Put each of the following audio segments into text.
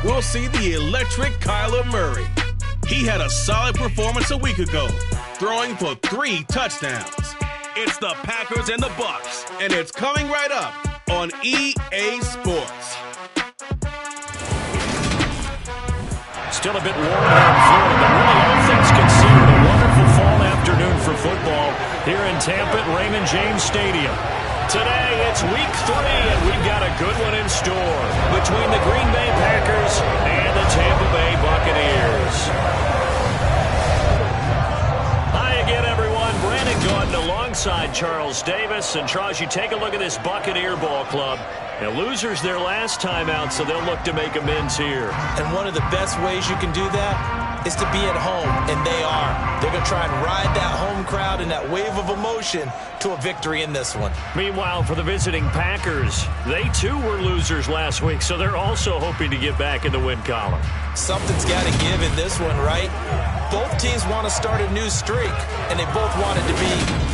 we'll see the electric Kyler Murray. He had a solid performance a week ago, throwing for 3 touchdowns. It's the Packers and the Bucks, and it's coming right up on EA Sports. Still a bit warm here in Florida, but really all things considered, a wonderful fall afternoon for football here in Tampa at Raymond James Stadium. Today, it's week 3, and we've got a good one in store between the Green Bay Packers and the Tampa Bay Buccaneers. Hi again, everyone. Brandon Gordon alongside Charles Davis. And Charles, you take a look at this Buccaneer ball club. Now, losers their last time out, so they'll look to make amends here. And one of the best ways you can do that is to be at home, and they are. They're going to try and ride that home crowd and that wave of emotion to a victory in this one. Meanwhile, for the visiting Packers, they too were losers last week, so they're also hoping to get back in the win column. Something's got to give in this one, right? Both teams want to start a new streak, and they both want it to be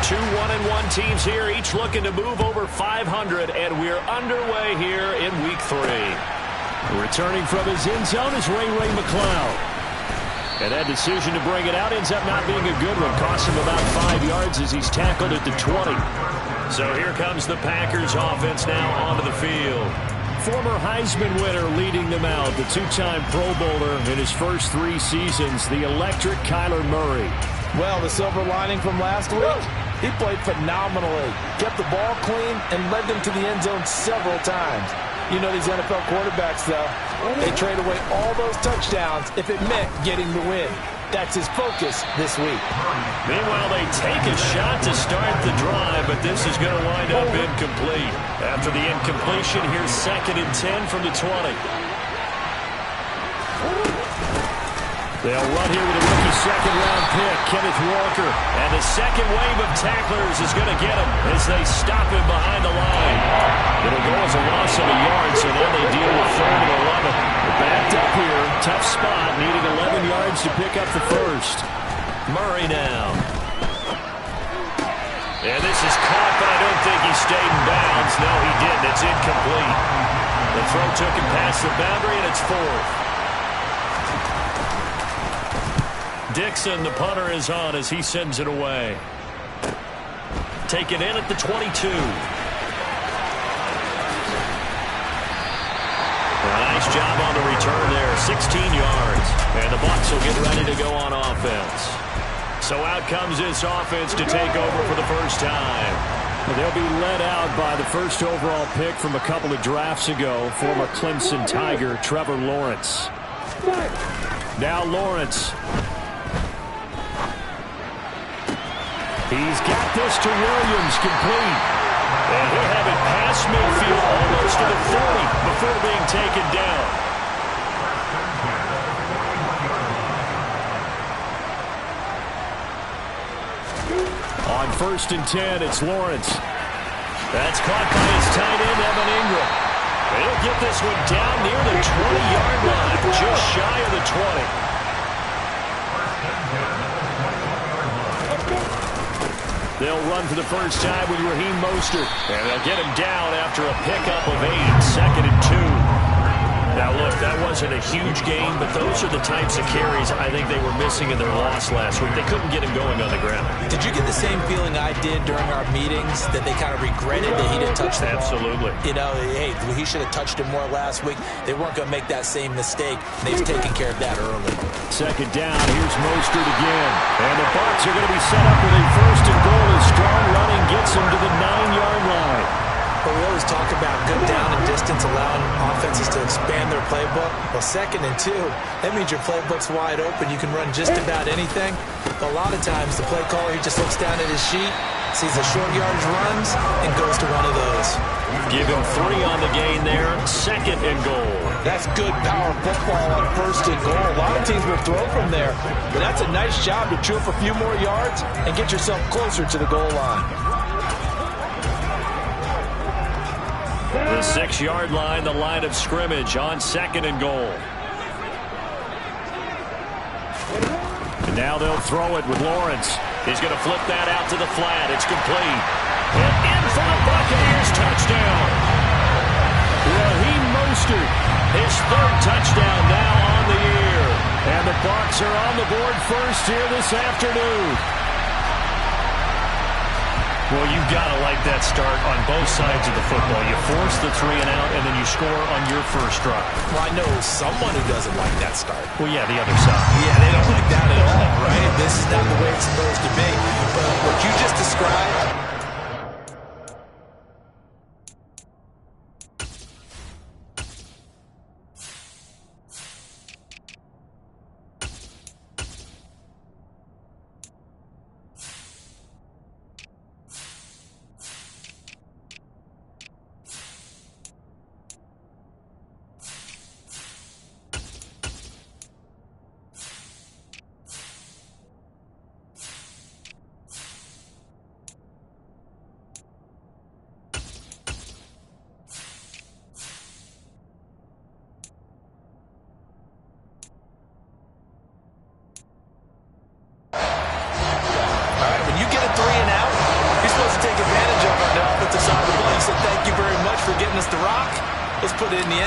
2 1-1 teams here, each looking to move over 500, and we're underway here in week 3. Returning from his end zone is Ray McCloud. And that decision to bring it out ends up not being a good one. Cost him about 5 yards as he's tackled at the 20. So here comes the Packers offense now onto the field. Former Heisman winner leading them out, the 2-time Pro Bowler in his first 3 seasons, the electric Kyler Murray. Well, the silver lining from last week, he played phenomenally, kept the ball clean, and led them to the end zone several times. You know these NFL quarterbacks, though, they trade away all those touchdowns if it meant getting the win. That's his focus this week. Meanwhile, they take a shot to start the drive, but this is going to wind up incomplete. After the incompletion, here's 2nd and 10 from the 20. They'll run here with a rookie second-round pick, Kenneth Walker. And the second wave of tacklers is going to get him as they stop him behind the line. It'll go as a loss of a yard, so now they deal with 3rd and 11. They're backed up here, tough spot, needing 11 yards to pick up the first. Murray now. And this is caught, but I don't think he stayed in bounds. No, he didn't. It's incomplete. The throw took him past the boundary, and it's 4th. Dixon, the punter, is on as he sends it away. Taken in at the 22. A nice job on the return there, 16 yards. And the Bucs will get ready to go on offense. So out comes this offense to take over for the first time. They'll be led out by the first overall pick from a couple of drafts ago, former Clemson Tiger Trevor Lawrence. Now Lawrence. He's got this to Williams, complete. And he'll have it past midfield, almost to the 30 before being taken down. On 1st and 10, it's Lawrence. That's caught by his tight end, Evan Ingram. He'll get this one down near the 20-yard line, just shy of the 20. They'll run for the first time with Raheem Mostert. And they'll get him down after a pickup of 8, 2nd and 2. Now, look, that wasn't a huge gain, but those are the types of carries I think they were missing in their loss last week. They couldn't get him going on the ground. Did you get the same feeling I did during our meetings, that they kind of regretted that he didn't touch the ball? Absolutely. You know, hey, he should have touched him more last week. They weren't going to make that same mistake. They've taken care of that early. 2nd down, here's Mostert again. And the Bucs are going to be set up with a 1st and goal as strong running gets them to the 9-yard line. But we always talk about good down and distance, allowing offenses to expand their playbook. Well, 2nd and 2, that means your playbook's wide open. You can run just about anything. But a lot of times, the play caller, he just looks down at his sheet, sees the short yardage runs, and goes to one of those. Give him 3 on the gain there, 2nd and goal. That's good power football on 1st and goal. A lot of teams will throw from there, but that's a nice job to chew up a few more yards and get yourself closer to the goal line. The 6-yard line, the line of scrimmage on 2nd and goal. Now they'll throw it with Lawrence. He's going to flip that out to the flat. It's complete. And in for the Buccaneers touchdown. Raheem Mostert, his third touchdown now on the year. And the Bucs are on the board first here this afternoon. Well, you've got to like that start on both sides of the football. You force the 3 and out, and then you score on your first drive. Well, I know someone who doesn't like that start. Well, yeah, the other side. Yeah, they don't like that at all, right? This is not the way it's supposed to be. But what you just described...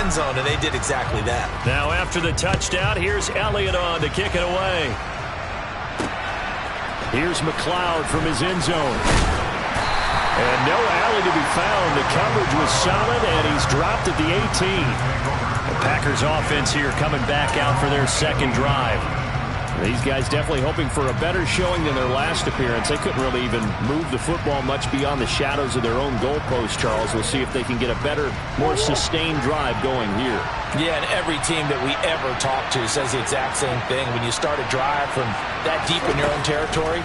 Zone, and they did exactly that. Now after the touchdown, here's Elliott on to kick it away. Here's McLeod from his end zone. And no alley to be found. The coverage was solid, and he's dropped at the 18. The Packers offense here coming back out for their second drive. These guys definitely hoping for a better showing than their last appearance. They couldn't really even move the football much beyond the shadows of their own goalpost, Charles. We'll see if they can get a better, more sustained drive going here. Yeah, and every team that we ever talk to says the exact same thing. When you start a drive from that deep in your own territory,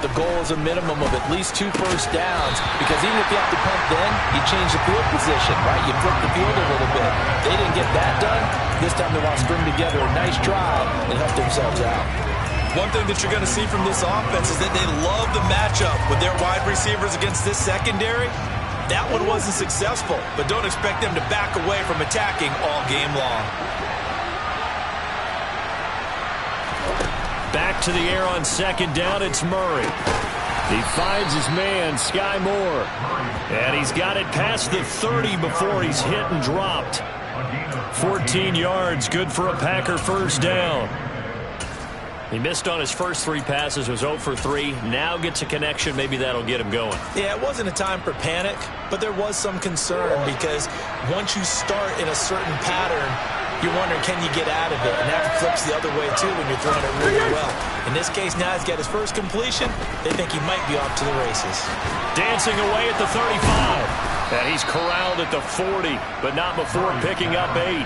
the goal is a minimum of at least 2 first downs, because even if you have to punt then, you change the field position, right? You flip the field a little bit. They didn't get that done. This time they want to string together a nice drive and help themselves out. One thing that you're going to see from this offense is that they love the matchup with their wide receivers against this secondary. That one wasn't successful, but don't expect them to back away from attacking all game long. Back to the air on second down, it's Murray. He finds his man, Sky Moore. And he's got it past the 30 before he's hit and dropped. 14 yards, good for a Packer first down. He missed on his first 3 passes, was 0 for 3. Now gets a connection, maybe that'll get him going. Yeah, it wasn't a time for panic, but there was some concern because once you start in a certain pattern, you're wondering, can you get out of it? And that flips the other way, too, when you're throwing it really well. In this case, now he's got his first completion. They think he might be off to the races. Dancing away at the 35. And he's corralled at the 40, but not before picking up 8.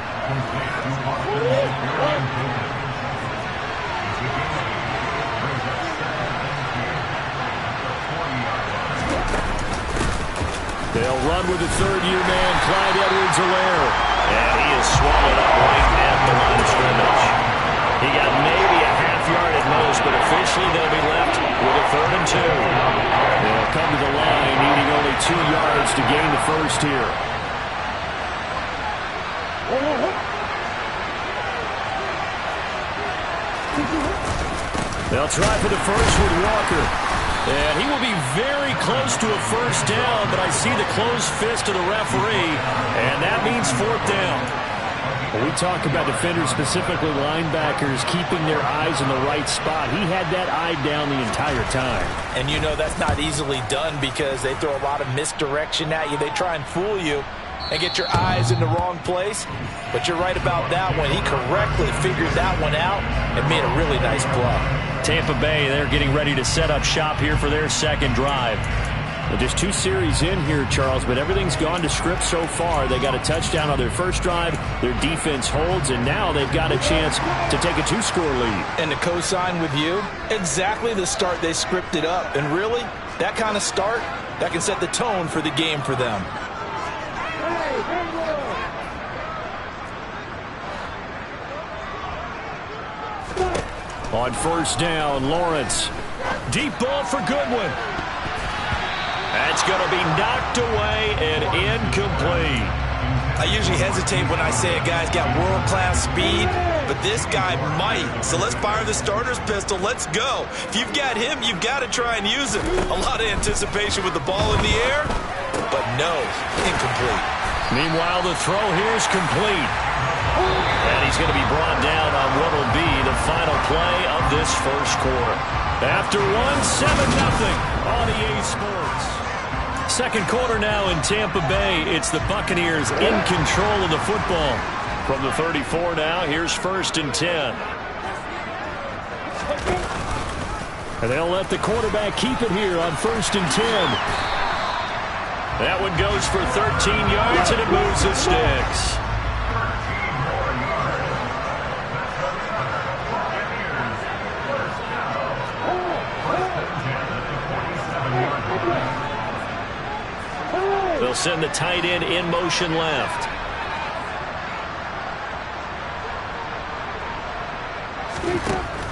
They'll run with the third-year man, Clyde Edwards-Helaire. And he is swallowed up right at the line of scrimmage. He got maybe a half yard at most, but officially they'll be left with a 3rd and 2. They'll come to the line needing only 2 yards to gain the first here. They'll try for the first with Walker. And he will be very close to a first down, but I see the closed fist of the referee, and that means 4th down. When we talk about defenders, specifically linebackers, keeping their eyes in the right spot, he had that eye down the entire time. And you know that's not easily done because they throw a lot of misdirection at you. They try and fool you and get your eyes in the wrong place. But you're right about that one. He correctly figured that one out and made a really nice play. Tampa Bay, they're getting ready to set up shop here for their second drive. Well, just 2 series in here, Charles, but everything's gone to script so far. They got a touchdown on their first drive. Their defense holds, and now they've got a chance to take a 2-score lead. And to co-sign with you, exactly the start they scripted up. And really, that kind of start, that can set the tone for the game for them. On first down, Lawrence. Deep ball for Goodwin. That's going to be knocked away and incomplete. I usually hesitate when I say a guy's got world-class speed, but but this guy might. So let's fire the starter's pistol. Let's go. If you've got him, you've got to try and use it. A lot of anticipation with the ball in the air, but no, incomplete. Meanwhile, the throw here is complete. And he's going to be brought down on what will be the final play of this first quarter. After 7-0 on EA Sports. Second quarter now in Tampa Bay. It's the Buccaneers in control of the football. From the 34 now, here's 1st and 10. And they'll let the quarterback keep it here on 1st and 10. That one goes for 13 yards, and it moves the sticks. They'll send the tight end in motion left.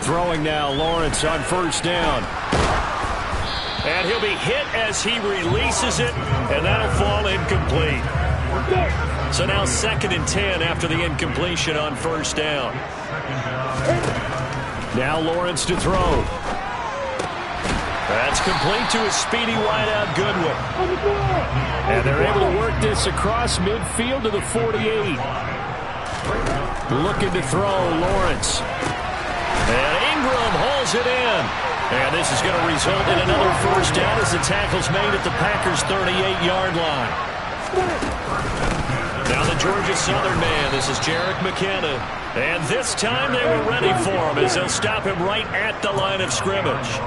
Throwing now, Lawrence on 1st down. And he'll be hit as he releases it, and that'll fall incomplete. So now 2nd and 10 after the incompletion on 1st down. Now Lawrence to throw. That's complete to a speedy wideout Goodwin. And they're able to work this across midfield to the 48. Looking to throw, Lawrence. And Ingram hauls it in. And this is going to result in another 1st down as the tackle's made at the Packers' 38-yard line. Now the Georgia Southern man. This is Jerick McKinnon. And this time they were ready for him as they'll stop him right at the line of scrimmage.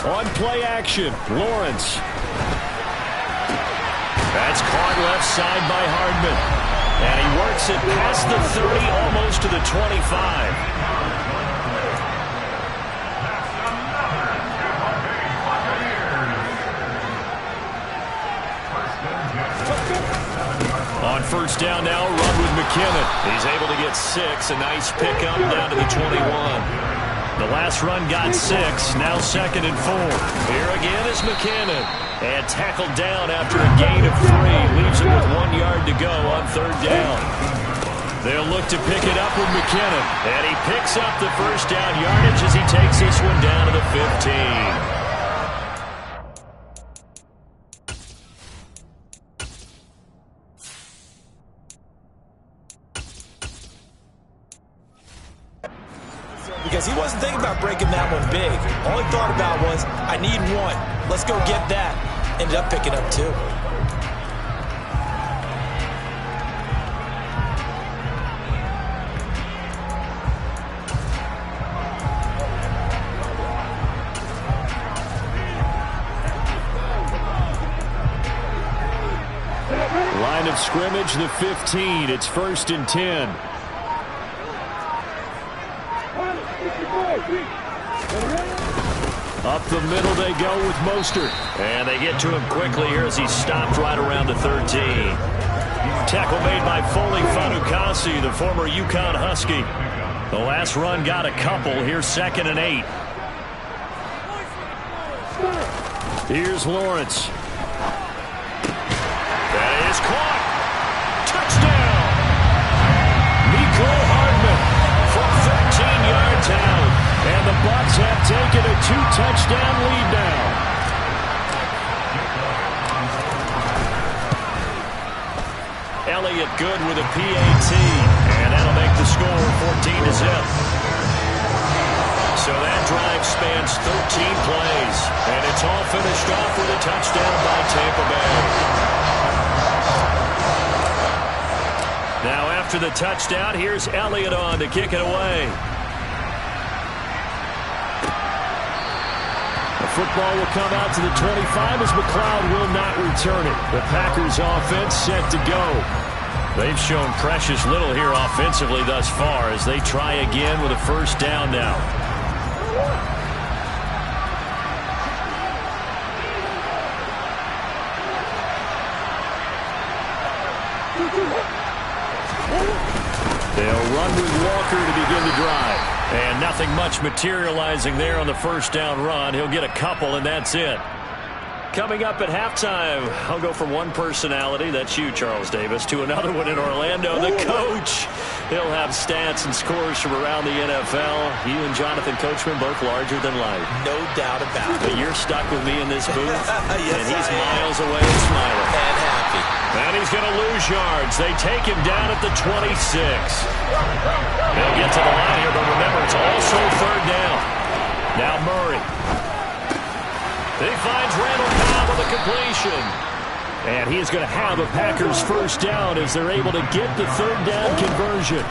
On play action, Lawrence. That's caught left side by Hardman. And he works it past the 30, almost to the 25. On 1st down now, run with McKinnon. He's able to get 6. A nice pickup down to the 21. The last run got 6, now 2nd and 4. Here again is McKinnon. And tackled down after a gain of 3. Leaves it with 1 yard to go on 3rd down. They'll look to pick it up with McKinnon. And he picks up the 1st down yardage as he takes this one down to the 15. Because he wasn't thinking about breaking that one big. All he thought about was, I need 1. Let's go get that. Ended up picking up 2. Line of scrimmage, the 15. It's 1st and 10. Up the middle they go with Mostert. And they get to him quickly here as he's stopped right around the 13. Tackle made by Foley Fanukasi, the former UConn Husky. The last run got a couple. Here's 2nd and 8. Here's Lawrence. That is caught. Touchdown! Nico Hardman from 13 yards out. And the Bucs have taken a 2-touchdown lead now. Elliott good with a PAT. And that'll make the score 14-0. So that drive spans 13 plays. And it's all finished off with a touchdown by Tampa Bay. Now after the touchdown, here's Elliott on to kick it away. Football will come out to the 25 as McLeod will not return it. The Packers offense set to go. They've shown precious little here offensively thus far as they try again with a 1st down now. They'll run with Walker to begin the drive. And nothing much materializing there on the 1st down run. He'll get a couple, and that's it. Coming up at halftime, I'll go from one personality, that's you, Charles Davis, to another one in Orlando, the coach. He'll have stats and scores from around the NFL. You and Jonathan Coachman both larger than life. No doubt about it. But you're stuck with me in this booth, yes, and he's miles away and smiling. And happy. And he's going to lose yards. They take him down at the 26. They'll get to the line here, but remember, it's also third down. Now Murray. He finds Randall Cobb with a completion. And he is going to have a Packers first down as they're able to get the third down conversion.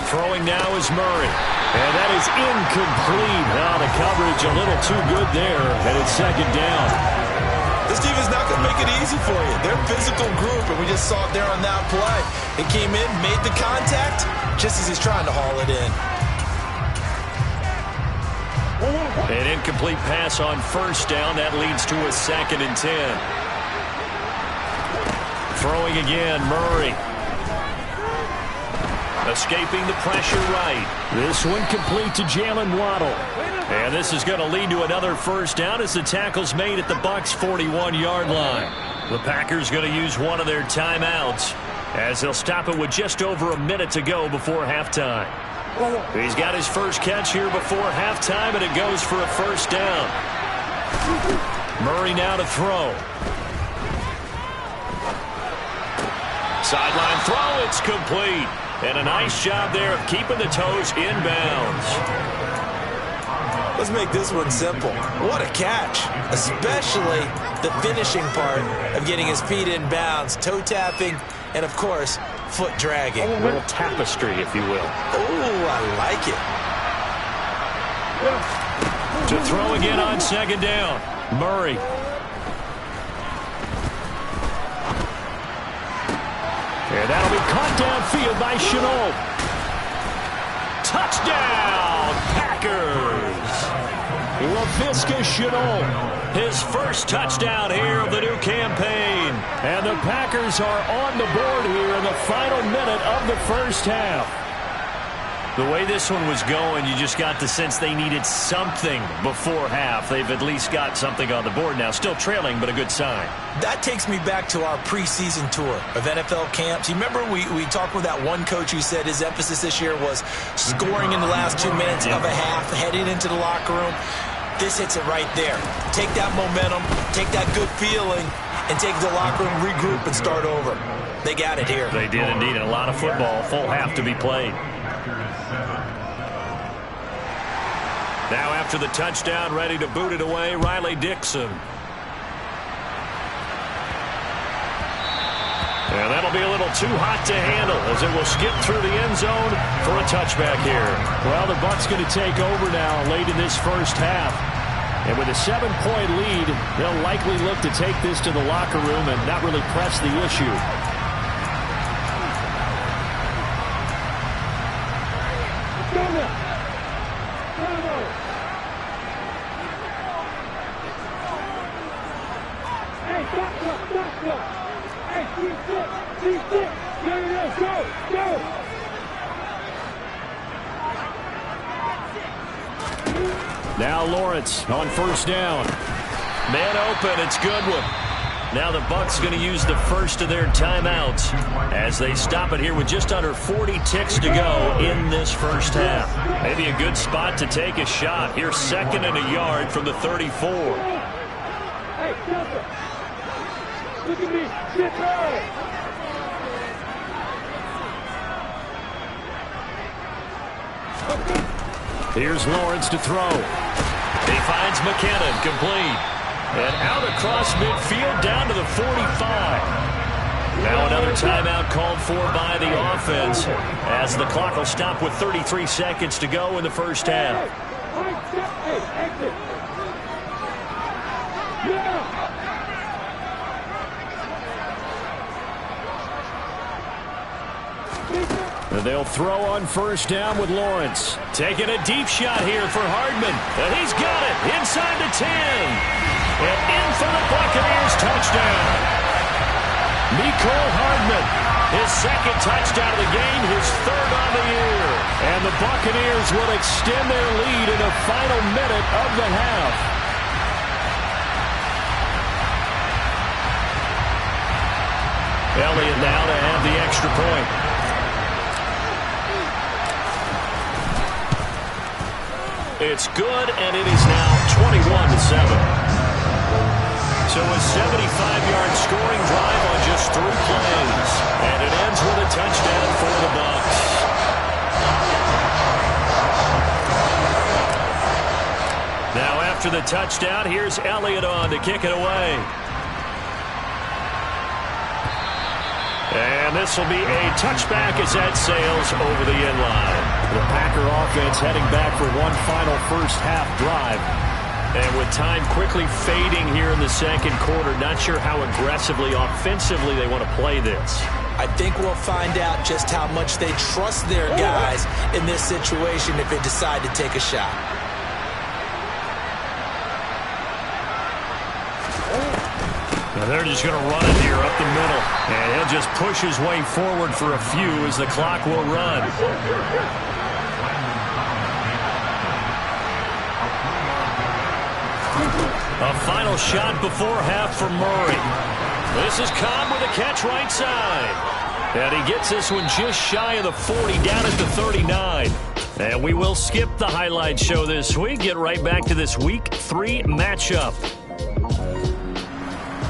Throwing now is Murray. And that is incomplete. Now the coverage a little too good there, and it's second down. This team is not going to make it easy for you. They're a physical group, and we just saw it there on that play. It came in, made the contact, just as he's trying to haul it in. An incomplete pass on first down. That leads to a 2nd and 10. Throwing again, Murray. Escaping the pressure right. This one complete to Jalen Waddle. And this is going to lead to another first down as the tackle's made at the Bucs' 41-yard line. The Packers going to use one of their timeouts as they'll stop it with just over a minute to go before halftime. He's got his first catch here before halftime, and it goes for a first down. Murray now to throw. Sideline throw, it's complete. And a nice job there of keeping the toes inbounds. Let's make this one simple. What a catch, especially the finishing part of getting his feet in bounds, toe tapping, and of course, foot dragging. A little tapestry, if you will. Oh, I like it. To throw again on second down, Murray. And that'll be caught downfield by Chenault. Touchdown, Packers! Laviska Chenault, his first touchdown here of the new campaign. And the Packers are on the board here in the final minute of the first half. The way this one was going, you just got the sense they needed something before half. They've at least got something on the board now. Still trailing, but a good sign. That takes me back to our preseason tour of NFL camps. You remember we talked with that one coach who said his emphasis this year was scoring in the last 2 minutes of a half, heading into the locker room. This hits it right there. Take that momentum, take that good feeling, and take the locker room, regroup, and start over. They got it here. They did indeed, and a lot of football, full half to be played. Now after the touchdown, ready to boot it away, Riley Dixon. And that'll be a little too hot to handle as it will skip through the end zone for a touchback here. Well, the Bucs going to take over now late in this first half. And with a 7-point lead, they'll likely look to take this to the locker room and not really press the issue. Now Lawrence on first down. Man open, it's Goodwin. Now the Bucs going to use the first of their timeouts as they stop it here with just under 40 ticks to go in this first half. Maybe a good spot to take a shot. Here's 2nd and a yard from the 34. Hey, Delta. Look at me. Sit down. Here's Lawrence to throw. He finds McKinnon, complete. And out across midfield down to the 45. Now another timeout called for by the offense as the clock will stop with 33 seconds to go in the first half. They'll throw on first down with Lawrence. Taking a deep shot here for Hardman. And he's got it inside the 10. And in for the Buccaneers touchdown. Mecole Hardman, his 2nd touchdown of the game, his 3rd on the year. And the Buccaneers will extend their lead in the final minute of the half. Elliott now to have the extra point. It's good, and it is now 21-7. So a 75-yard scoring drive on just 3 plays. And it ends with a touchdown for the Bucs. Now after the touchdown, here's Elliott on to kick it away. And this will be a touchback as that sails over the end line. The Packer offense heading back for one final first-half drive. And with time quickly fading here in the second quarter, not sure how aggressively, offensively they want to play this. I think we'll find out just how much they trust their guys in this situation if they decide to take a shot. Now they're just going to run it here up the middle. And he'll just push his way forward for a few as the clock will run. A final shot before half for Murray. This is Cobb with a catch right side. And he gets this one just shy of the 40, down at the 39. And we will skip the highlight show this week. Get right back to this Week 3 matchup.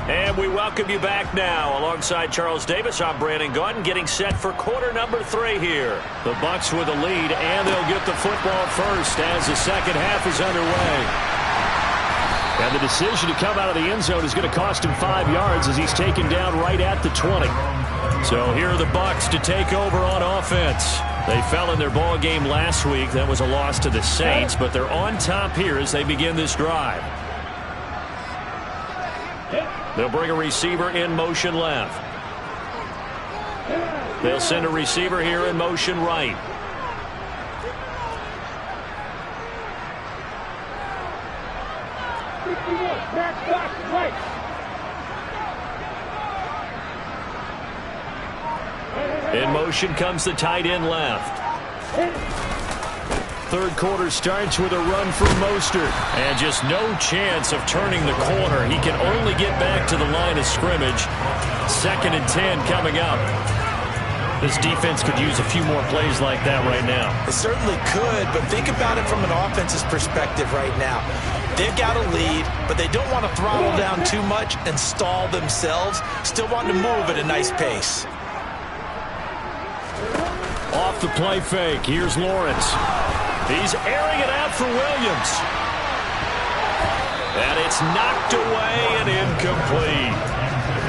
And we welcome you back now. Alongside Charles Davis, I'm Brandon Gaudin, getting set for quarter number 3 here. The Bucs with a lead, and they'll get the football first as the second half is underway. And the decision to come out of the end zone is going to cost him 5 yards as he's taken down right at the 20. So here are the Bucs to take over on offense. They fell in their ball game last week. That was a loss to the Saints, but they're on top here as they begin this drive. They'll bring a receiver in motion left. They'll send a receiver here in motion right. In motion comes the tight end left. Third quarter starts with a run from Mostert. And just no chance of turning the corner. He can only get back to the line of scrimmage. 2nd and 10 coming up. This defense could use a few more plays like that right now. It certainly could, but think about it from an offense's perspective right now. They've got a lead, but they don't want to throttle down too much and stall themselves. Still want to move at a nice pace. Off the play fake, here's Lawrence. He's airing it out for Williams. And it's knocked away and incomplete.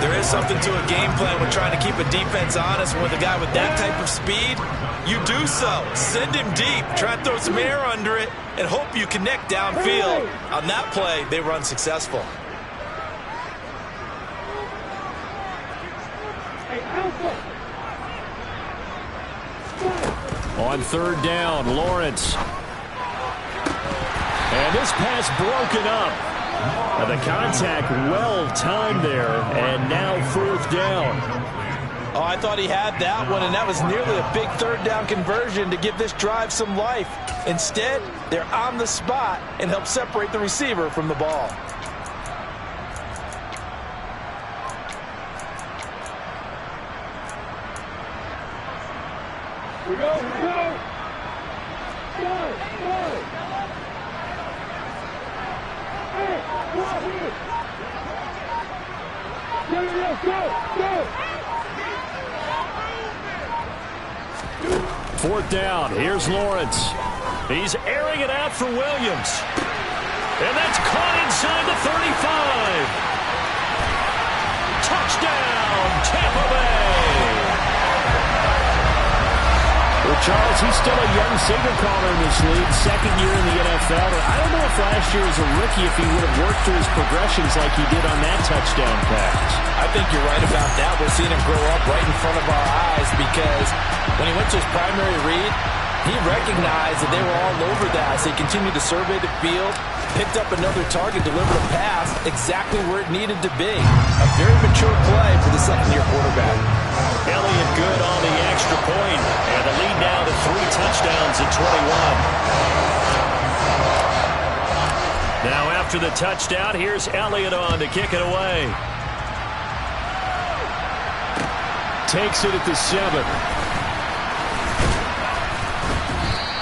There is something to a game plan when trying to keep a defense honest. With a guy with that type of speed, you do so. Send him deep, try to throw some air under it, and hope you connect downfield. On that play, they run successful. On 3rd down, Lawrence. And this pass broken up. And the contact well timed there, and now 4th down. Oh, I thought he had that one, and that was nearly a big 3rd down conversion to give this drive some life. Instead, they're on the spot and help separate the receiver from the ball. We go, we go. Go. Hey, go. 4th down, here's Lawrence. He's airing it out for Williams. And that's caught inside the 35. Touchdown, Tampa Bay. Well, Charles, he's still a young signal caller in this league, 2nd year in the NFL. I don't know if last year as a rookie if he would have worked through his progressions like he did on that touchdown pass. I think you're right about that. We're seeing him grow up right in front of our eyes because when he went to his primary read, he recognized that they were all over that as he continued to survey the field, picked up another target, delivered a pass exactly where it needed to be. A very mature play for the 2nd-year quarterback. Elliott good on the extra point, and the lead now to 3 touchdowns at 21. Now after the touchdown, here's Elliott on to kick it away. takes it at the 7.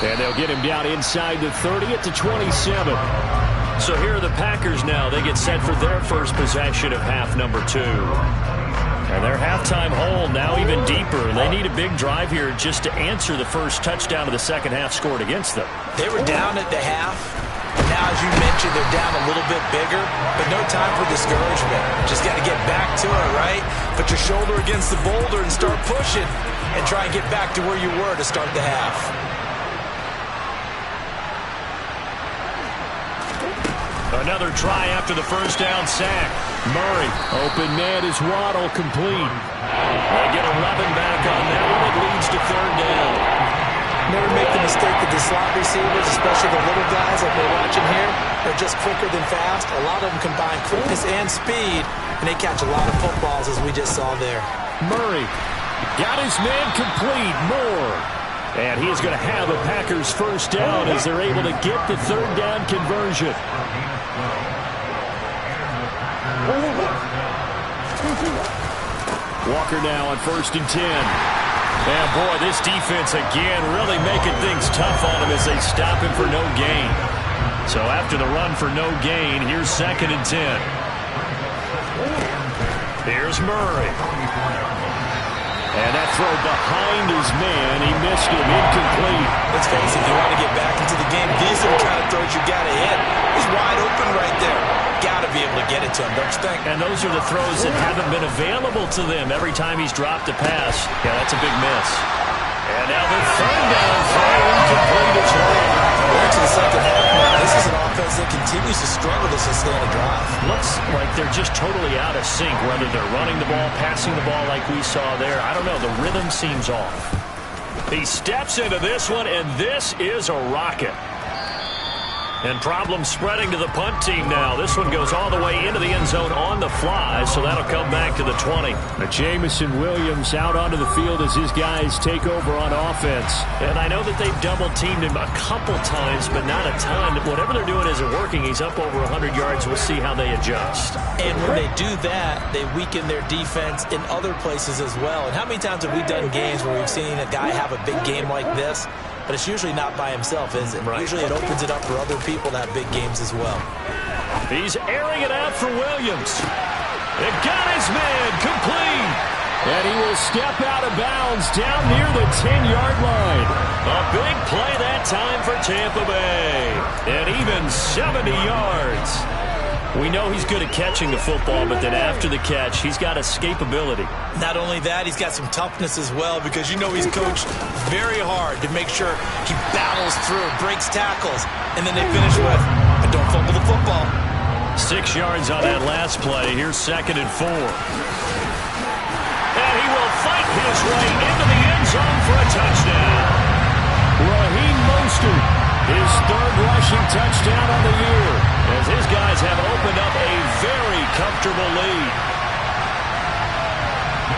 And they'll get him down inside the 30 at the 27. So here are the Packers now. They get set for their first possession of half number 2. And their halftime hole now even deeper. They need a big drive here just to answer the first touchdown of the second half scored against them. They were down at the half. Now, as you mentioned, they're down a little bit bigger, but no time for discouragement. Just got to get back to it, right? Put your shoulder against the boulder and start pushing and try and get back to where you were to start the half. Another try after the first down sack. Murray, open man is Waddle, complete. They get a rubbing back on that one. It leads to third down. Never make the mistake that the slot receivers, especially the little guys like we're watching here, are just quicker than fast. A lot of them combine quickness and speed, and they catch a lot of footballs, as we just saw there. Murray got his man complete. Moore. And he is going to have a Packers first down as they're able to get the third down conversion. Walker now on 1st and 10. And boy, this defense again really making things tough on him as they stop him for no gain. So after the run for no gain, here's 2nd and 10. Here's Murray. And that throw behind his man, he missed him, incomplete. Let's face it, if you want to get back into the game, these are the kind of throws you got to hit. He's wide open right there. Got to be able to get it to him, don't you think? And those are the throws that haven't been available to them every time he's dropped a pass. Yeah, that's a big miss. And now the third down throw, incomplete as well. We're into the second half now. This is an offense that continues to struggle to sustain a drive. Looks like they're just totally out of sync, whether they're running the ball, passing the ball like we saw there. I don't know. The rhythm seems off. He steps into this one, and this is a rocket. And problems spreading to the punt team now. This one goes all the way into the end zone on the fly, so that'll come back to the 20. Jamison Williams out onto the field as his guys take over on offense. And I know that they've double-teamed him a couple times, but not a ton. Whatever they're doing isn't working. He's up over 100 yards. We'll see how they adjust. And when they do that, they weaken their defense in other places as well. And how many times have we done games where we've seen a guy have a big game like this? But it's usually not by himself, is it? Right. Usually it opens it up for other people to have big games as well. He's airing it out for Williams. It got his man complete. And he will step out of bounds down near the 10-yard line. A big play that time for Tampa Bay. And even 70 yards. We know he's good at catching the football, but then after the catch, he's got escapability. Not only that, he's got some toughness as well, because you know he's coached very hard to make sure he battles through, breaks tackles, and then they finish with, but don't fumble the football. 6 yards on that last play. Here's 2nd and 4. And he will fight his way into the end zone for a touchdown. Raheem Mostert, his 3rd rushing touchdown on the year, as his guys have opened up a very comfortable lead.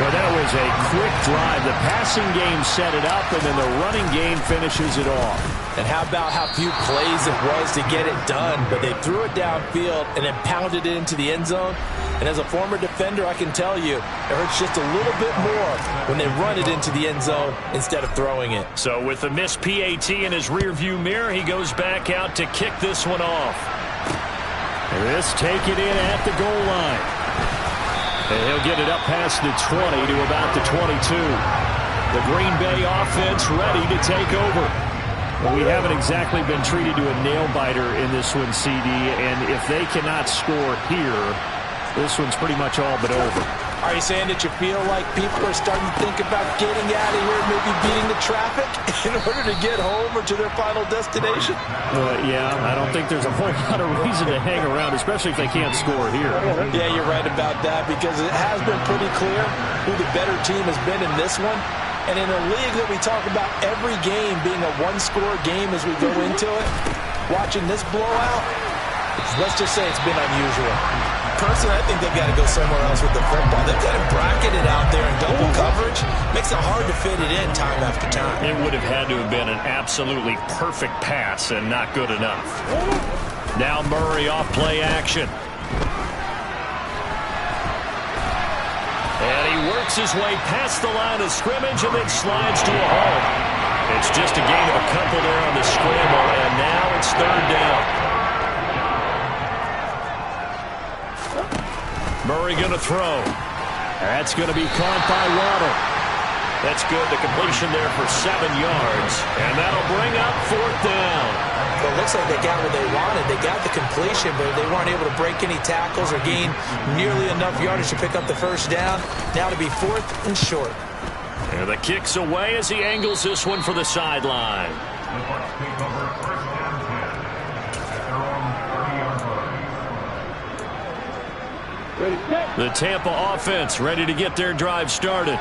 Well, that was a quick drive. The passing game set it up, and then the running game finishes it off. And how about how few plays it was to get it done, but they threw it downfield and then pounded it into the end zone. And as a former defender, I can tell you, it hurts just a little bit more when they run it into the end zone instead of throwing it. So with the missed PAT in his rearview mirror, he goes back out to kick this one off. This take it in at the goal line. And he'll get it up past the 20 to about the 22. The Green Bay offense ready to take over. Well, we haven't exactly been treated to a nail-biter in this one, CD, and if they cannot score here, this one's pretty much all but over. Are you saying that you feel like people are starting to think about getting out of here, maybe beating the traffic in order to get home or to their final destination? Yeah, I don't think there's a whole lot of reason to hang around, especially if they can't score here. Yeah, you're right about that, because it has been pretty clear who the better team has been in this one. And in a league that we talk about every game being a one-score game as we go into it, watching this blowout, let's just say it's been unusual. Personally, I think they've got to go somewhere else with the football. They've got to bracket it out there in double coverage. Makes it hard to fit it in time after time. It would have had to have been an absolutely perfect pass and not good enough. Now Murray off play action. And he works his way past the line of scrimmage and then slides to a halt. It's just a gain of a couple there on the scramble, and now it's third down. Murray going to throw. That's going to be caught by Waddle. That's good. The completion there for 7 yards. And that'll bring up fourth down. Well, it looks like they got what they wanted. They got the completion, but they weren't able to break any tackles or gain nearly enough yardage to pick up the first down. Now to be fourth and short. And the kick's away as he angles this one for the sideline. The Tampa offense ready to get their drive started.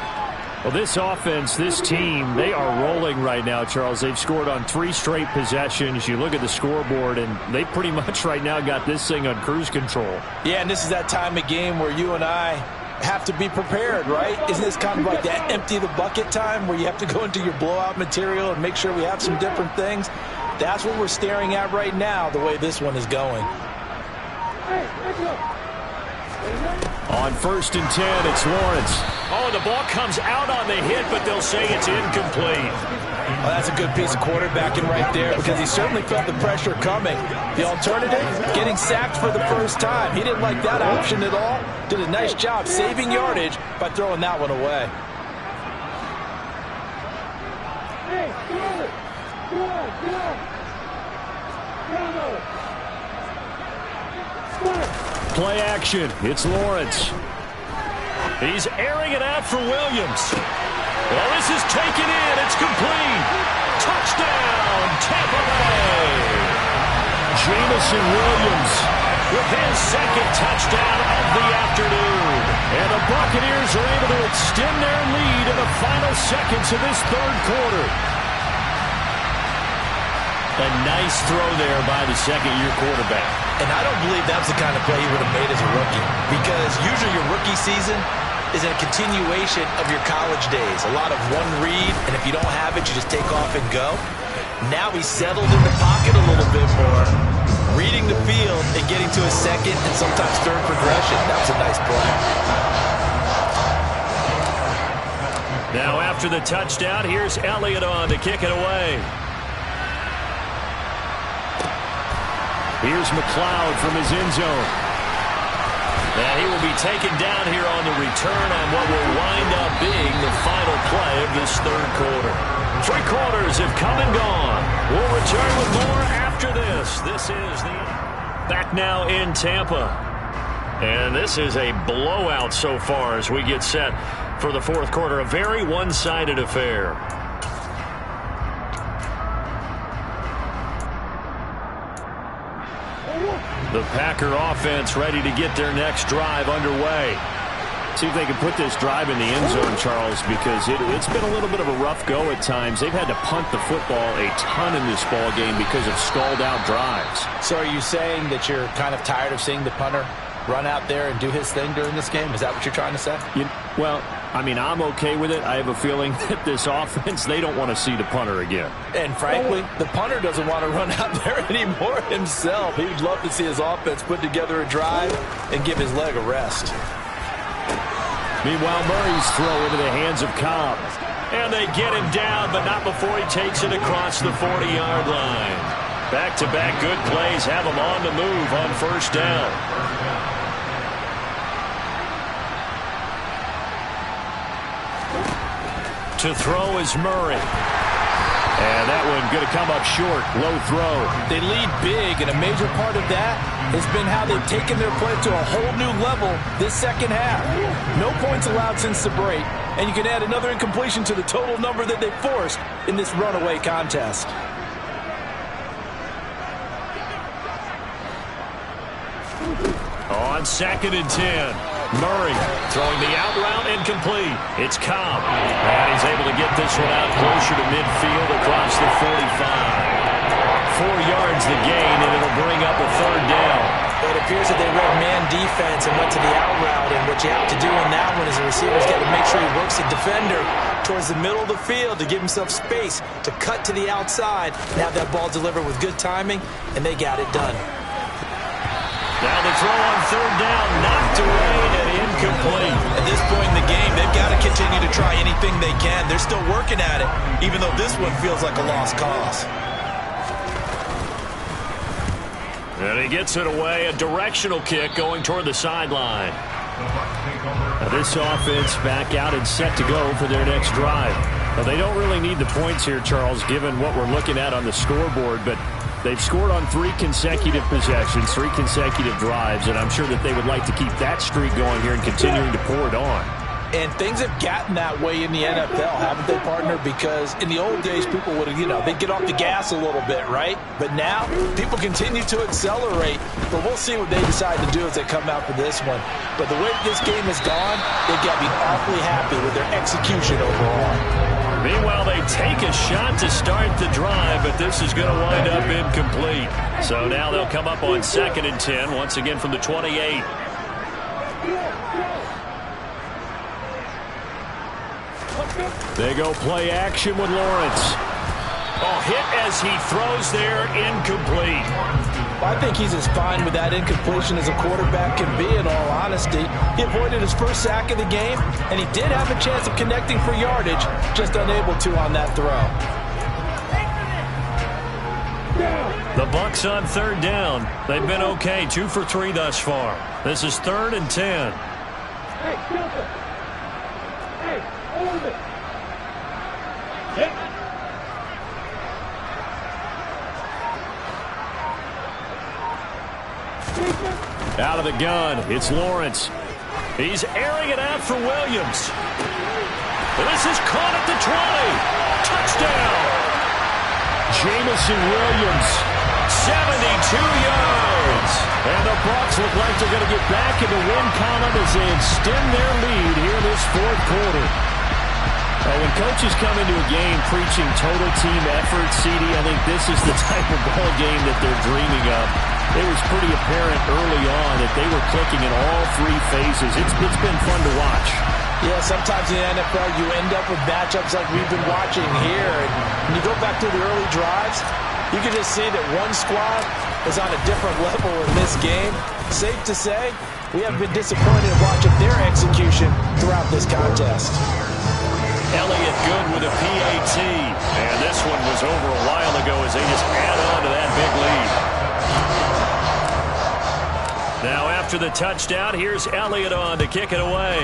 Well, this offense, this team, they are rolling right now, Charles. They've scored on 3 straight possessions. You look at the scoreboard, and they pretty much right now got this thing on cruise control. Yeah, and this is that time of game where you and I have to be prepared, right? Isn't this kind of like that empty the bucket time where you have to go into your blowout material and make sure we have some different things? That's what we're staring at right now, the way this one is going. On 1st and 10, it's Lawrence. Oh, the ball comes out on the hit, but they'll say it's incomplete. Well, that's a good piece of quarterbacking right there because he certainly felt the pressure coming. The alternative, getting sacked for the first time. He didn't like that option at all. Did a nice job saving yardage by throwing that one away. Play action. It's Lawrence. He's airing it out for Williams. Well, this is taken in. It's complete. Touchdown, Tampa Bay. Jamison Williams with his second touchdown of the afternoon. And the Buccaneers are able to extend their lead in the final seconds of this third quarter. A nice throw there by the second-year quarterback. And I don't believe that was the kind of play he would have made as a rookie. Because usually your rookie season is a continuation of your college days. A lot of one read, and if you don't have it, you just take off and go. Now he's settled in the pocket a little bit more, reading the field and getting to a second and sometimes third progression. That was a nice play. Now after the touchdown, here's Elliott on to kick it away. Here's McLeod from his end zone. And he will be taken down here on the return on what will wind up being the final play of this third quarter. 3 quarters have come and gone. We'll return with more after this. This is the back now in Tampa. And this is a blowout so far as we get set for the fourth quarter. A very one-sided affair. The Packer offense ready to get their next drive underway. See if they can put this drive in the end zone, Charles, because it's been a little bit of a rough go at times. They've had to punt the football a ton in this ball game because of stalled-out drives. So are you saying that you're kind of tired of seeing the punter run out there and do his thing during this game? Is that what you're trying to say? Well, I mean, I'm okay with it. I have a feeling that this offense, they don't want to see the punter again. And frankly, the punter doesn't want to run out there anymore himself. He'd love to see his offense put together a drive and give his leg a rest. Meanwhile, Murray's throw into the hands of Cobb. And they get him down, but not before he takes it across the 40-yard line. Back-to-back good plays have him on the move on first down. To throw is Murray. And that one going to come up short. Low throw. They lead big, and a major part of that has been how they've taken their play to a whole new level this second half. No points allowed since the break, and you can add another incompletion to the total number that they forced in this runaway contest. On 2nd and 10. Murray throwing the out route incomplete. It's Cobb. And he's able to get this one out closer to midfield across the 45. 4 yards the gain, and it'll bring up a third down. It appears that they read man defense and went to the out route, and what you have to do in that one is the receiver's got to make sure he works the defender towards the middle of the field to give himself space to cut to the outside and have that ball delivered with good timing, and they got it done. Now the throw on third down, knocked away and incomplete. At this point in the game, they've got to continue to try anything they can. They're still working at it, even though this one feels like a lost cause. And he gets it away, a directional kick going toward the sideline. Now this offense back out and set to go for their next drive. Now they don't really need the points here, Charles, given what we're looking at on the scoreboard, but they've scored on 3 consecutive possessions, 3 consecutive drives, and I'm sure that they would like to keep that streak going here and continuing to pour it on. And things have gotten that way in the NFL, haven't they, partner? Because in the old days, people would have, they'd get off the gas a little bit, right? But now, people continue to accelerate. But we'll see what they decide to do as they come out for this one. But the way this game has gone, they've got to be awfully happy with their execution overall. Meanwhile, they take a shot to start the drive, but this is going to wind up incomplete. So now they'll come up on 2nd and 10, once again from the 28. They go play action with Lawrence. Oh, hit as he throws there, incomplete. I think he's as fine with that incompletion as a quarterback can be, in all honesty. He avoided his first sack of the game, and he did have a chance of connecting for yardage, just unable to on that throw. The Bucs on 3rd down. They've been okay, 2 for 3 thus far. This is 3rd and 10. Hey, Joseph. Hey, hold it. Out of the gun, it's Lawrence. He's airing it out for Williams. This is caught at the 20. Touchdown. Jamison Williams, 72 yards. And the Bucs look like they're going to get back in the win column as they extend their lead here in this 4th quarter. When coaches come into a game preaching total team effort, CD, I think this is the type of ball game that they're dreaming of. It was pretty apparent early on that they were clicking in all 3 phases. It's been fun to watch. Yeah, sometimes in the NFL you end up with matchups like we've been watching here. And when you go back to the early drives, you can just see that one squad is on a different level in this game. Safe to say, we have been disappointed in watching their execution throughout this contest. Elliott good with a PAT. And this one was over a while ago as they just add on to that big lead. Now after the touchdown, here's Elliott on to kick it away.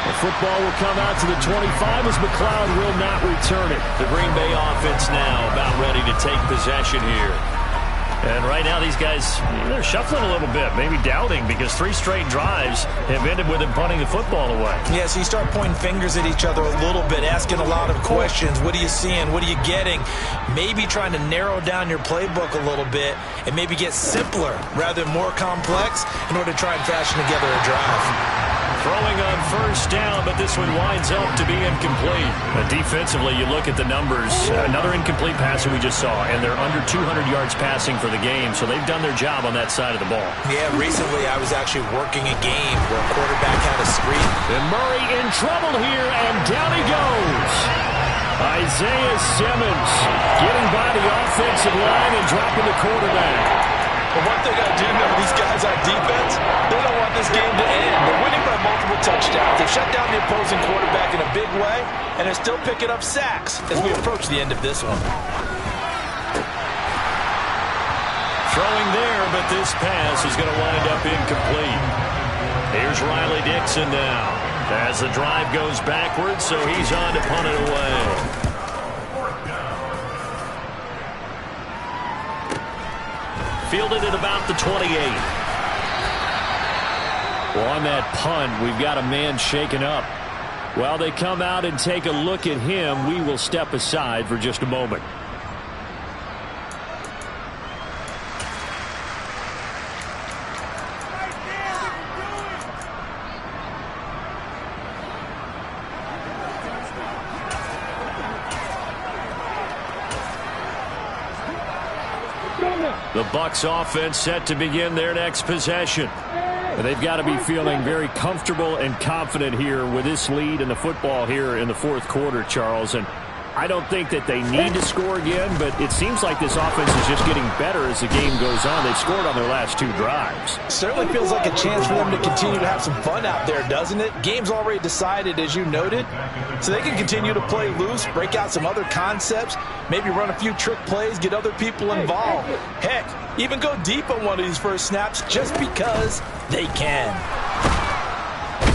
The football will come out to the 25 as McLeod will not return it. The Green Bay offense now about ready to take possession here. And right now these guys, they're shuffling a little bit, maybe doubting, because 3 straight drives have ended with them punting the football away. Yeah, so you start pointing fingers at each other a little bit, asking a lot of questions. What are you seeing? What are you getting? Maybe trying to narrow down your playbook a little bit and maybe get simpler rather than more complex in order to try and fashion together a drive. Throwing on 1st down, but this one winds up to be incomplete. Defensively, you look at the numbers. Another incomplete pass that we just saw, and they're under 200 yards passing for the game, so they've done their job on that side of the ball. Yeah, recently I was actually working a game where a quarterback had a screen. And Murray in trouble here, and down he goes. Isaiah Simmons getting by the offensive line and dropping the quarterback. But one thing I do know, these guys on defense, they don't want this game to end. They're winning by multiple touchdowns. They've shut down the opposing quarterback in a big way, and they're still picking up sacks as we approach the end of this one. Throwing there, but this pass is going to wind up incomplete. Here's Riley Dixon now as the drive goes backwards, so he's on to punt it away. Fielded at about the 28. Well, on that punt, we've got a man shaken up. While they come out and take a look at him, we will step aside for just a moment. The Bucs offense set to begin their next possession. They've got to be feeling very comfortable and confident here with this lead in the football here in the 4th quarter, Charles. And I don't think that they need to score again, but it seems like this offense is just getting better as the game goes on. They've scored on their last 2 drives. Certainly feels like a chance for them to continue to have some fun out there, doesn't it? Game's already decided, as you noted, so they can continue to play loose, break out some other concepts, maybe run a few trick plays, get other people involved. Heck, even go deep on one of these first snaps just because they can.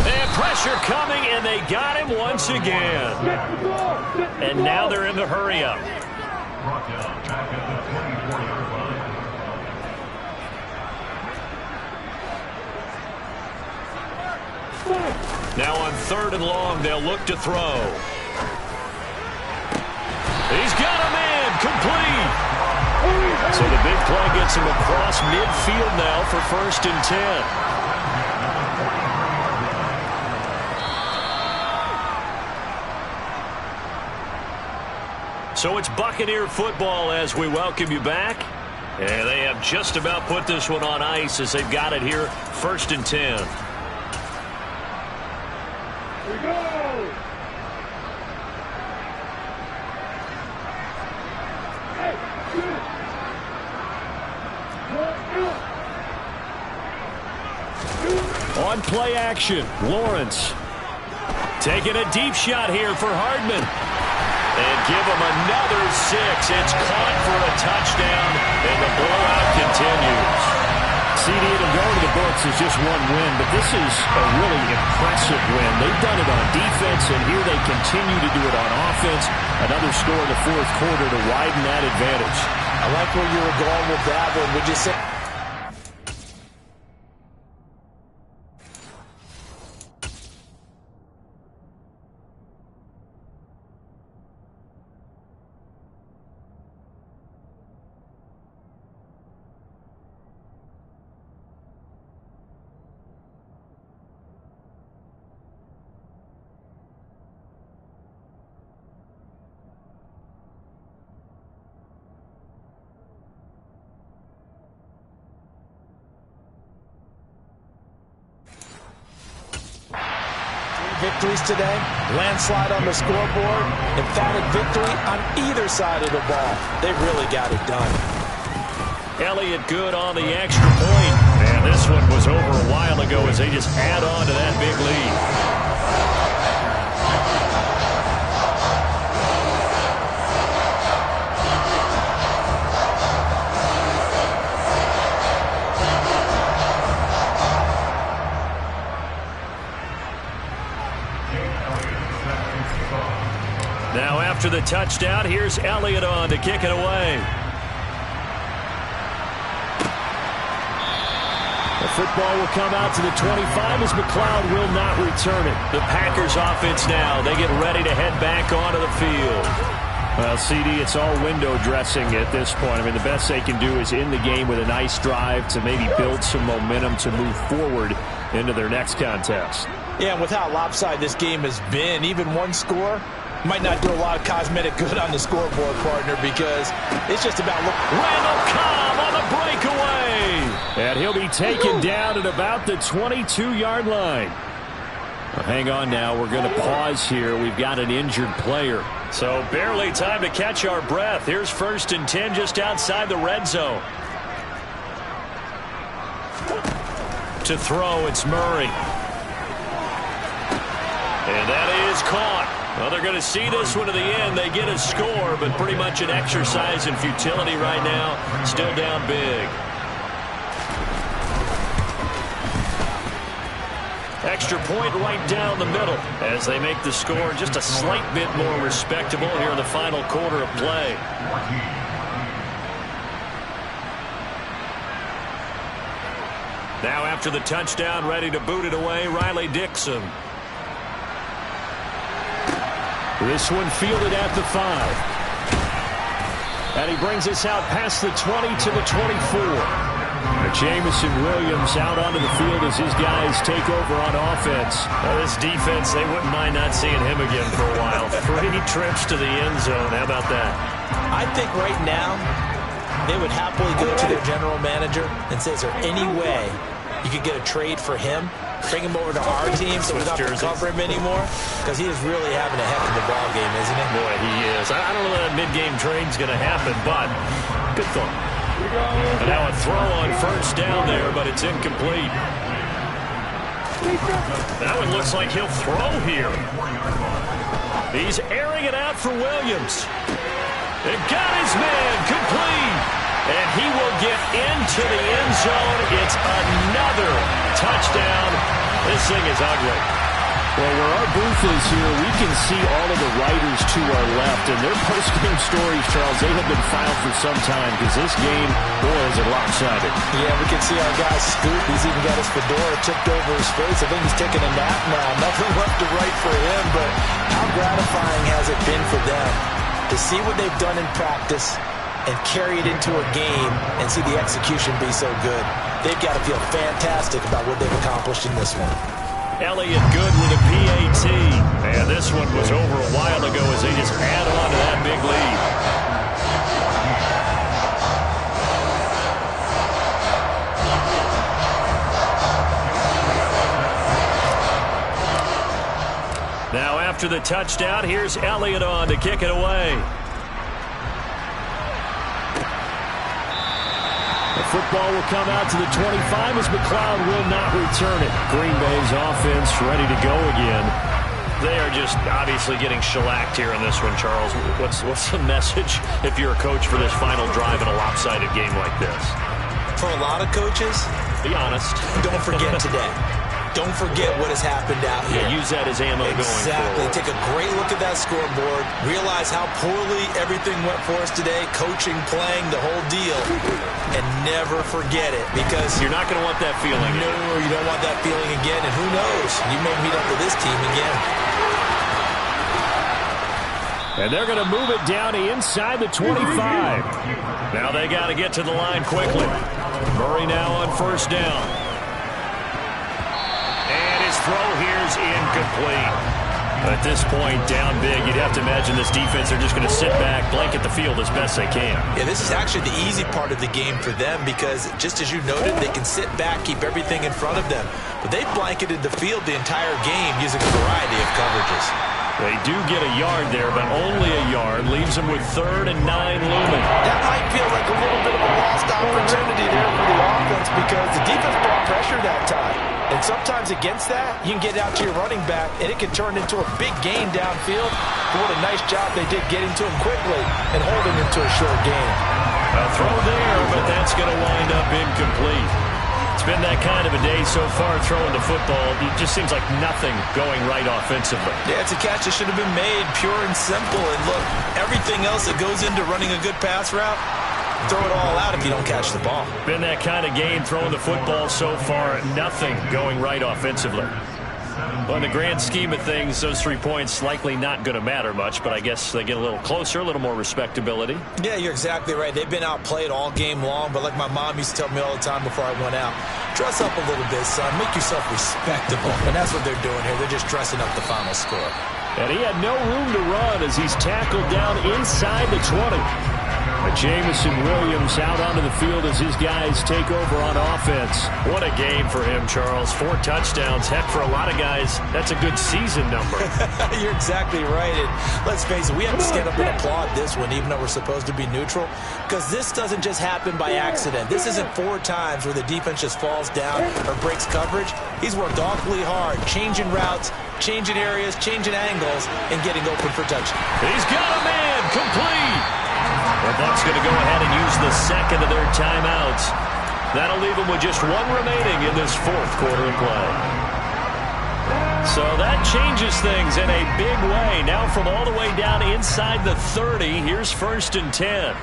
And pressure coming, and they got him once again. And now they're in the hurry-up. Now on 3rd and long, they'll look to throw. He's got him in, complete. So the big play gets him across midfield now for 1st and 10. So it's Buccaneer football as we welcome you back. And they have just about put this one on ice as they've got it here, 1st and 10. Here we go! On play action, Lawrence taking a deep shot here for Hardman. And give him another 6. It's caught for a touchdown, and the blowout continues. CD, it'll go to the books as just one win, but this is a really impressive win. They've done it on defense, and here they continue to do it on offense. Another score in the 4th quarter to widen that advantage. I like where you were going with that one. Would you say? Victories today, landslide on the scoreboard, emphatic victory on either side of the ball. They really got it done. Elliott good on the extra point. And this one was over a while ago as they just add on to that big lead. Now after the touchdown, here's Elliott on to kick it away. The football will come out to the 25 as McLeod will not return it. The Packers offense now, they get ready to head back onto the field. Well, CD, it's all window dressing at this point. I mean, the best they can do is end the game with a nice drive to maybe build some momentum to move forward into their next contest. Yeah, and with how lopsided this game has been, even one score might not do a lot of cosmetic good on the scoreboard, partner, because it's just about Randall Cobb on the breakaway. And he'll be taken down at about the 22-yard line. Well, hang on now. We're going to pause here. We've got an injured player. So barely time to catch our breath. Here's 1st and 10 just outside the red zone. To throw, it's Murray. And that is caught. Well, they're going to see this one to the end. They get a score, but pretty much an exercise in futility right now. Still down big. Extra point right down the middle as they make the score just a slight bit more respectable here in the final quarter of play. Now after the touchdown, ready to boot it away, Riley Dixon. This one fielded at the 5. And he brings us out past the 20 to the 24. Jamison Williams out onto the field as his guys take over on offense. Well, this defense, they wouldn't mind not seeing him again for a while. 3 trips to the end zone. How about that? I think right now they would happily go to their general manager and say, is there any way you could get a trade for him, bring him over to our team so we don't have to cover him anymore? Because he is really having a heck of a ball game, isn't he? Boy, he is. I don't know that mid-game trade's going to happen, but good thought. And now a throw on first down there, but it's incomplete. That one looks like he'll throw here. He's airing it out for Williams. It got his man complete. And he will get into the end zone. It's another touchdown. This thing is ugly. Well, where our booth is here, we can see all of the writers to our left. And their post-game stories, Charles, they have been filed for some time because this game, boy, is it lopsided. Yeah, we can see our guy Scoop. He's even got his fedora tipped over his face. I think he's taking a nap now. Nothing left to write for him, but how gratifying has it been for them to see what they've done in practice and carry it into a game and see the execution be so good. They've got to feel fantastic about what they've accomplished in this one. Elliott good with a PAT. And this one was over a while ago as they just add on to that big lead. Now after the touchdown, here's Elliott on to kick it away. Football will come out to the 25 as McLeod will not return it. Green Bay's offense ready to go again. They are just obviously getting shellacked here in this one, Charles. What's the message if you're a coach for this final drive in a lopsided game like this? For a lot of coaches, be honest. Don't forget today. Don't forget what has happened out here. Yeah, use that as ammo going forward. Exactly. Take a great look at that scoreboard. Realize how poorly everything went for us today. Coaching, playing, the whole deal. And never forget it, because you're not going to want that feeling again. No, you don't want that feeling again. And who knows? You may meet up with this team again. And they're going to move it down inside the 25. Now they got to get to the line quickly. Murray now on first down. Throw here's incomplete. At this point, down big, you'd have to imagine this defense, they're just going to sit back, blanket the field as best they can. Yeah, this is actually the easy part of the game for them because, just as you noted, they can sit back, keep everything in front of them. But they've blanketed the field the entire game using a variety of coverages. They do get a yard there, but only a yard. Leaves them with 3rd and 9 looming. That might feel like a little bit of a lost opportunity there for the offense because the defense brought pressure that time. And sometimes against that, you can get out to your running back, and it can turn into a big gain downfield. But what a nice job they did getting to him quickly and holding him to a short gain. A throw there, but that's going to wind up incomplete. It's been that kind of a day so far throwing the football. It just seems like nothing going right offensively. Yeah, it's a catch that should have been made, pure and simple. And look, everything else that goes into running a good pass route, throw it all out if you don't catch the ball. Been that kind of game throwing the football so far. Nothing going right offensively. Well, in the grand scheme of things, those 3 points likely not going to matter much, but I guess they get a little closer, a little more respectability. Yeah, you're exactly right. They've been outplayed all game long, but like my mom used to tell me all the time before I went out, dress up a little bit, son. Make yourself respectable. And that's what they're doing here. They're just dressing up the final score. And he had no room to run as he's tackled down inside the 20. Jamison Williams out onto the field as his guys take over on offense. What a game for him, Charles. 4 touchdowns. Heck, for a lot of guys, that's a good season number. You're exactly right. And let's face it, we have to stand up and applaud this one, even though we're supposed to be neutral, because this doesn't just happen by accident. This isn't 4 times where the defense just falls down or breaks coverage. He's worked awfully hard, changing routes, changing areas, changing angles, and getting open for touchdown. He's got a man complete. The Bucs going to go ahead and use the second of their timeouts. That'll leave them with just 1 remaining in this 4th quarter of play. So that changes things in a big way. Now from all the way down inside the 30, here's 1st and 10.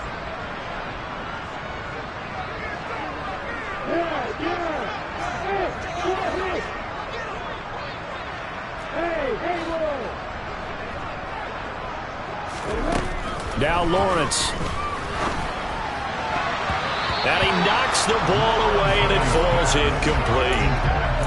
Now Lawrence. And he knocks the ball away, and it falls incomplete.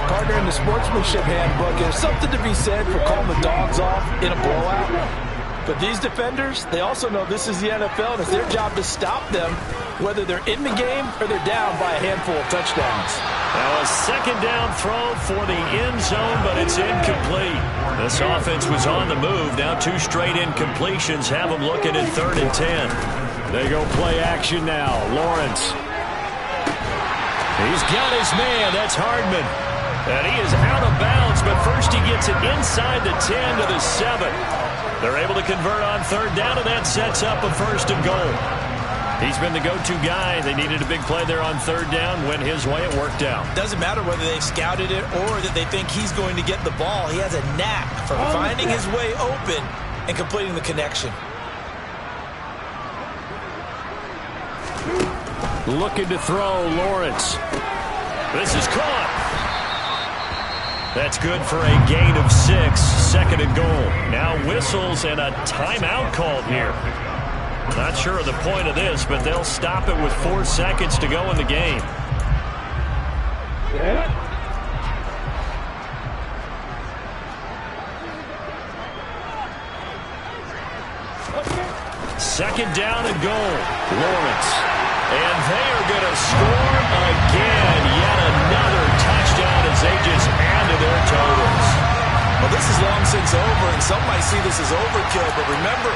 Partner, in the sportsmanship handbook, there's something to be said for calling the dogs off in a blowout. But these defenders, they also know this is the NFL, and it's their job to stop them whether they're in the game or they're down by a handful of touchdowns. Now a second down throw for the end zone, but it's incomplete. This offense was on the move. Now 2 straight incompletions have them looking at 3rd and 10. They go play action now. Lawrence. He's got his man. That's Hardman. And he is out of bounds, but first he gets it inside the 10 to the 7. They're able to convert on 3rd down, and that sets up a 1st and goal. He's been the go-to guy. They needed a big play there on 3rd down. Went his way. It worked out. Doesn't matter whether they've scouted it or that they think he's going to get the ball. He has a knack for finding his way open and completing the connection. Looking to throw, Lawrence. This is caught. That's good for a gain of 6. 2nd and goal. Now whistles and a timeout called here. Not sure of the point of this, but they'll stop it with 4 seconds to go in the game. Second down and goal. Lawrence. And they are going to score again. Yet another touchdown as they just add to their totals. Well, this is long since over, and some might see this as overkill, but remember,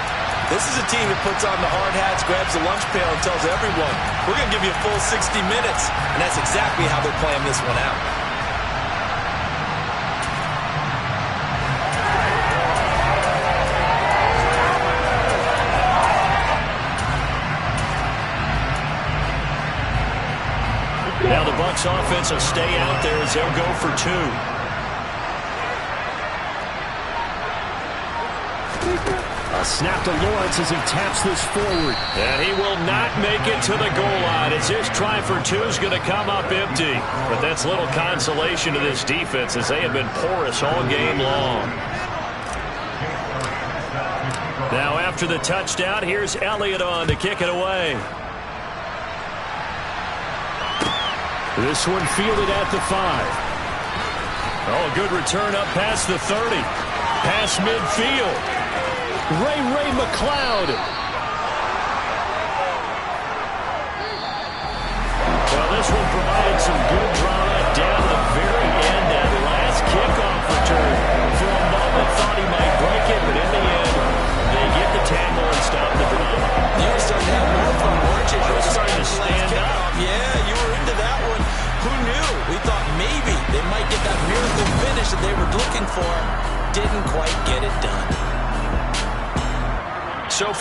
this is a team that puts on the hard hats, grabs the lunch pail, and tells everyone, we're going to give you a full 60 minutes, and that's exactly how they're playing this one out. Now the Bucs offense will stay out there as they'll go for 2. A snap to Lawrence as he taps this forward. And he will not make it to the goal line as his try for 2 is going to come up empty. But that's little consolation to this defense as they have been porous all game long. Now after the touchdown, here's Elliott on to kick it away. This one fielded at the 5. Oh, a good return up past the 30. Past midfield. Ray McCloud. Well, this one provided some good drama down to the very end. That last kickoff return. For a moment, thought he might break it, but in the end, they get the tackle and stop the drama. You were starting to have more fun, weren't you? I was starting to stand up. Yeah, you were into that one. Who knew? We thought maybe they might get that miracle finish that they were looking for. Didn't quite get it done. So for